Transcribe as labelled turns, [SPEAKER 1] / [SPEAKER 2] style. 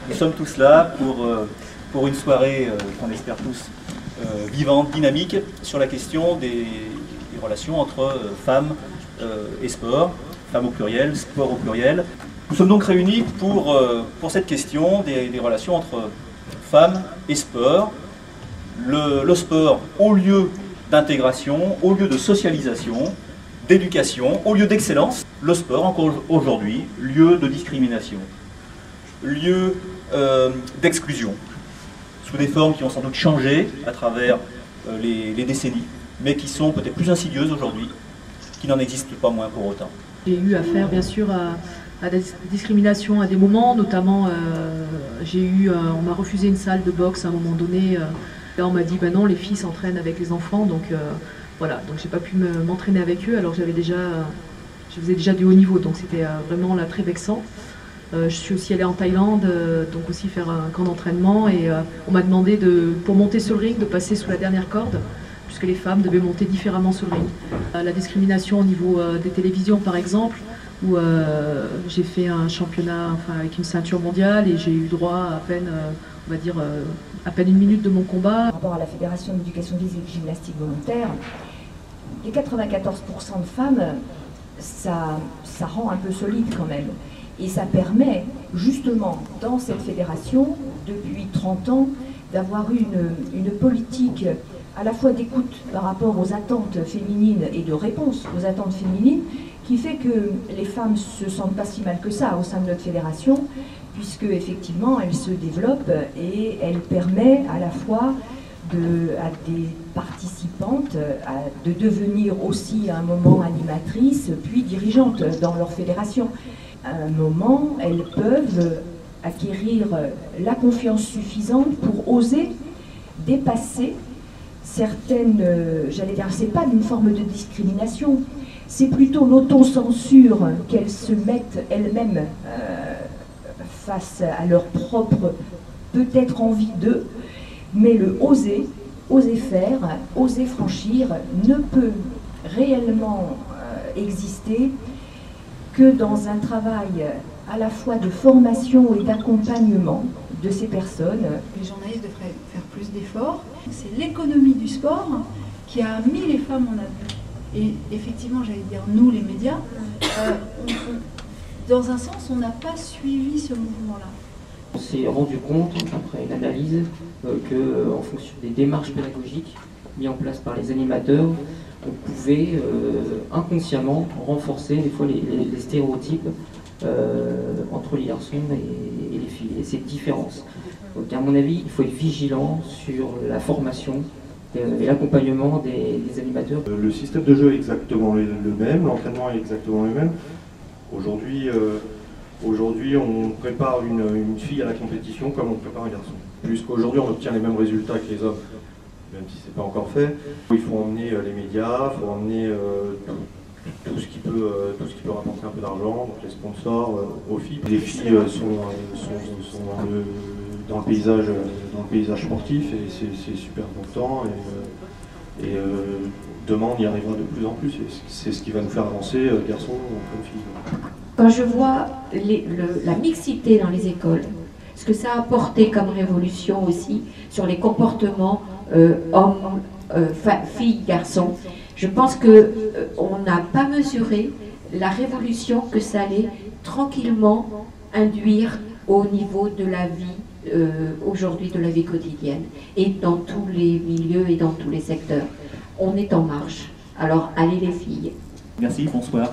[SPEAKER 1] Nous sommes tous là pour une soirée qu'on espère tous vivante, dynamique, sur la question des relations entre femmes et sport, femmes au pluriel, sport au pluriel. Nous sommes donc réunis pour cette question des relations entre femmes et sport. Le sport au lieu d'intégration, au lieu de socialisation, d'éducation, au lieu d'excellence. Le sport, encore aujourd'hui, lieu de discrimination, lieu d'exclusion, sous des formes qui ont sans doute changé à travers les décennies, mais qui sont peut-être plus insidieuses aujourd'hui, qui n'en existent pas moins pour autant.
[SPEAKER 2] J'ai eu affaire bien sûr à des discriminations à des moments, notamment on m'a refusé une salle de boxe à un moment donné. Là on m'a dit ben non, les filles s'entraînent avec les enfants, donc voilà, donc j'ai pas pu m'entraîner avec eux alors je faisais déjà du haut niveau, donc c'était vraiment là très vexant. Je suis aussi allée en Thaïlande, donc aussi faire un camp d'entraînement et on m'a demandé pour monter sur le ring de passer sous la dernière corde, puisque les femmes devaient monter différemment sur le ring. La discrimination au niveau des télévisions par exemple, où j'ai fait un championnat avec une ceinture mondiale et j'ai eu droit à peine, on va dire, à peine une minute de mon combat.
[SPEAKER 3] Par rapport à la Fédération d'éducation physique et gymnastique volontaire, les 94% de femmes, ça rend un peu solide quand même. Et ça permet justement dans cette fédération, depuis 30 ans, d'avoir une politique à la fois d'écoute par rapport aux attentes féminines et de réponse aux attentes féminines, qui fait que les femmes se sentent pas si mal que ça au sein de notre fédération, puisque effectivement elle se développe et elle permet à la fois à des participantes de devenir aussi à un moment animatrices, puis dirigeantes dans leur fédération. À un moment, elles peuvent acquérir la confiance suffisante pour oser dépasser certaines, j'allais dire, c'est pas une forme de discrimination, c'est plutôt l'autocensure qu'elles se mettent elles-mêmes face à leur propre, peut-être envie d'eux, mais le oser faire, oser franchir ne peut réellement exister que dans un travail à la fois de formation et d'accompagnement de ces personnes.
[SPEAKER 4] Les journalistes devraient faire plus d'efforts. C'est l'économie du sport qui a mis les femmes en avant. Et effectivement, j'allais dire, nous les médias, dans un sens, on n'a pas suivi ce mouvement-là.
[SPEAKER 5] On s'est rendu compte, après une analyse, qu'en fonction des démarches pédagogiques mises en place par les animateurs, on pouvait inconsciemment renforcer des fois les stéréotypes entre les garçons et les filles, et ces différences. Donc à mon avis, il faut être vigilant sur la formation et l'accompagnement des animateurs.
[SPEAKER 6] Le système de jeu est exactement le même, l'entraînement est exactement le même. Aujourd'hui, on prépare une fille à la compétition comme on prépare un garçon. Puisqu'aujourd'hui, on obtient les mêmes résultats que les hommes, même si ce n'est pas encore fait. Il faut emmener les médias, il faut emmener tout ce qui peut rapporter un peu d'argent, donc les sponsors aux filles. Les filles sont dans le paysage sportif et c'est super important. Et demain, on y arrivera de plus en plus. Et c'est ce qui va nous faire avancer, garçons comme filles.
[SPEAKER 7] Quand je vois la mixité dans les écoles, ce que ça a apporté comme révolution aussi sur les comportements hommes, filles, garçons, je pense qu'on n'a pas mesuré la révolution que ça allait tranquillement induire au niveau de la vie, aujourd'hui de la vie quotidienne, et dans tous les milieux et dans tous les secteurs. On est en marche. Alors allez les filles.
[SPEAKER 1] Merci, bonsoir.